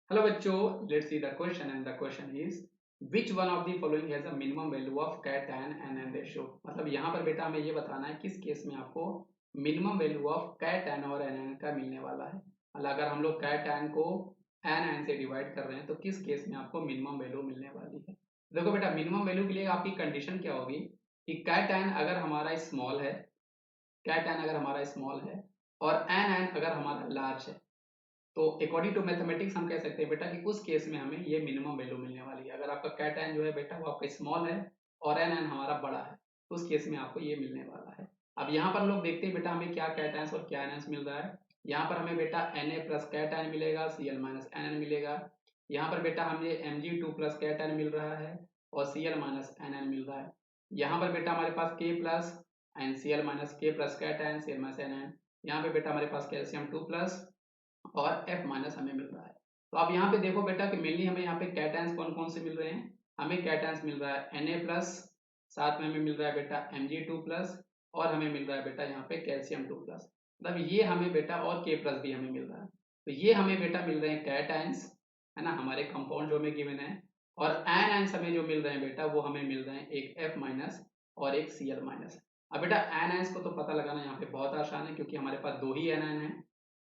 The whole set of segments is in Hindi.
हेलो बच्चों, let's see the question and the question is which one of the following has a minimum value of cat N N N ratio. मतलब यहाँ पर बेटा हमें ये बताना है किस केस में आपको minimum value of cat N और एन एन का मिलने वाला है। मतलब अगर हम लोग कैट एन को एन एन से डिवाइड कर रहे हैं तो किस केस में आपको मिनिमम वैल्यू मिलने वाली है। देखो बेटा, मिनिमम वैल्यू के लिए आपकी कंडीशन क्या होगी कि कैट एन अगर हमारा स्मॉल है, कैट एन अगर हमारा स्मॉल है और एन एन अगर हमारा लार्ज है, तो अकॉर्डिंग टू मैथमेटिक्स हम कह सकते हैं बेटा कि उस केस में हमें ये मिनिमम वैल्यू मिलने वाली है। अगर आपका कैट एन जो है बेटा वो आपका स्मॉल है और एन एन हमारा बड़ा है, तो उस केस में आपको ये मिलने वाला है। अब यहाँ पर लोग देखते हैं बेटा हमें क्या कैट एन और क्या एन एन मिल रहा है। यहाँ पर हमें बेटा N A plus cation मिलेगा, C L minus anion मिलेगा। यहाँ पर बेटा हमें M G two plus cation मिल रहा है और C L minus anion मिल रहा है। यहाँ पर बेटा हमारे पास K plus and C L minus K plus cation C L minus anion. यहाँ पे बेटा हमारे पास कैल्शियम टू प्लस और F माइनस हमें मिल रहा है। तो आप यहाँ पे देखो बेटा कि मेनली हमें यहाँ पे कैटायंस कौन कौन से मिल रहे हैं। हमें कैटायंस मिल रहा है Na प्लस, साथ में हमें मिल रहा है बेटा Mg2 प्लस और हमें मिल रहा है बेटा यहाँ पे कैल्शियम 2 प्लस। मतलब ये हमें बेटा और K प्लस भी हमें मिल रहा है। तो ये हमें बेटा मिल रहे हैं कैटायंस, है ना, हमारे कंपाउंड जो हमें गिवन है। और एनायंस हमें जो मिल रहे हैं बेटा वो हमें मिल रहे हैं एक F माइनस और एक Cl माइनस। अब बेटा एनायंस को तो पता लगाना यहाँ पे बहुत आसान है क्योंकि हमारे पास दो ही एनायन है।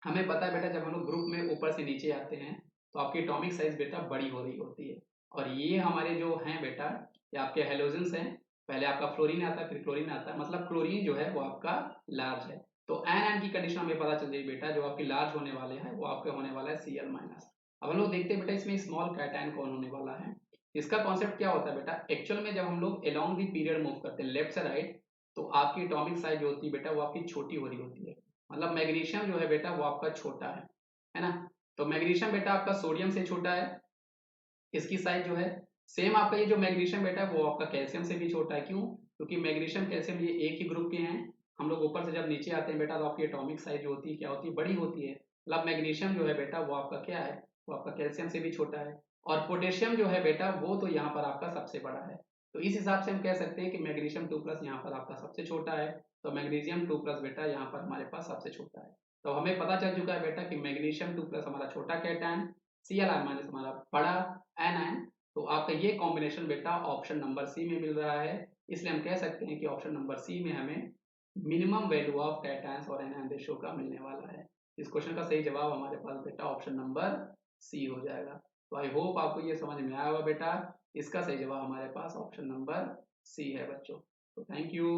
हमें पता है बेटा जब हम लोग ग्रुप में ऊपर से नीचे आते हैं तो आपकी एटॉमिक साइज बेटा बड़ी हो रही होती है। और ये हमारे जो हैं बेटा, ये आपके हेलोजेंस हैं। पहले आपका फ्लोरीन आता है, फिर क्लोरीन आता है, मतलब क्लोरीन जो है वो आपका लार्ज है। तो एन एन की कंडीशन हमें पता चल जाएगी बेटा, जो आपकी लार्ज होने वाले हैं वो आपके होने वाला है Cl माइनस। अब हम लोग देखते हैं बेटा इसमें स्मॉल कैटायन कौन होने वाला है। इसका कॉन्सेप्ट क्या होता है बेटा, एक्चुअल में जब हम लोग अलोंग दी पीरियड मूव करते हैं लेफ्ट से राइट, तो आपकी एटॉमिक साइज जो होती है बेटा वो आपकी छोटी हो रही होती है। मतलब मैग्नीशियम जो है बेटा वो आपका छोटा है ना। तो मैग्नीशियम बेटा आपका सोडियम से छोटा है, इसकी साइज जो है। सेम आपका ये जो मैग्नीशियम बेटा है वो आपका कैल्शियम से भी छोटा है। क्यों? क्योंकि मैग्नीशियम कैल्शियम ये एक ही ग्रुप के हैं। हम लोग ऊपर से जब नीचे आते हैं बेटा तो आपकी एटॉमिक साइज जो होती है क्या होती है, बड़ी होती है। मतलब मैग्नीशियम जो है बेटा वो आपका क्या है, वो आपका कैल्शियम से भी छोटा है। और पोटेशियम जो है बेटा वो तो यहाँ पर आपका सबसे बड़ा है। तो इस हिसाब से हम कह सकते हैं कि मैग्नीशियम 2 प्लस यहाँ पर आपका सबसे छोटा है। तो मैग्नीशियम 2 प्लस बेटा यहाँ पर हमारे पास सबसे छोटा है। तो हमें पता चल चुका है बेटा कि मैग्नीशियम 2 प्लस हमारा छोटा कैटायन, Cl माइनस हमारा बड़ा एनायन। तो आपका ये कॉम्बिनेशन बेटा ऑप्शन नंबर सी में मिल रहा है। इसलिए हम कह सकते हैं कि ऑप्शन नंबर सी में हमें मिनिमम वैल्यू ऑफ कैटायंस और एनायन रेशियो का मिलने वाला है। इस क्वेश्चन का सही जवाब हमारे पास बेटा ऑप्शन नंबर सी हो जाएगा। तो आई होप आपको ये समझ में आया होगा बेटा। इसका सही जवाब हमारे पास ऑप्शन नंबर सी है बच्चों। तो थैंक यू।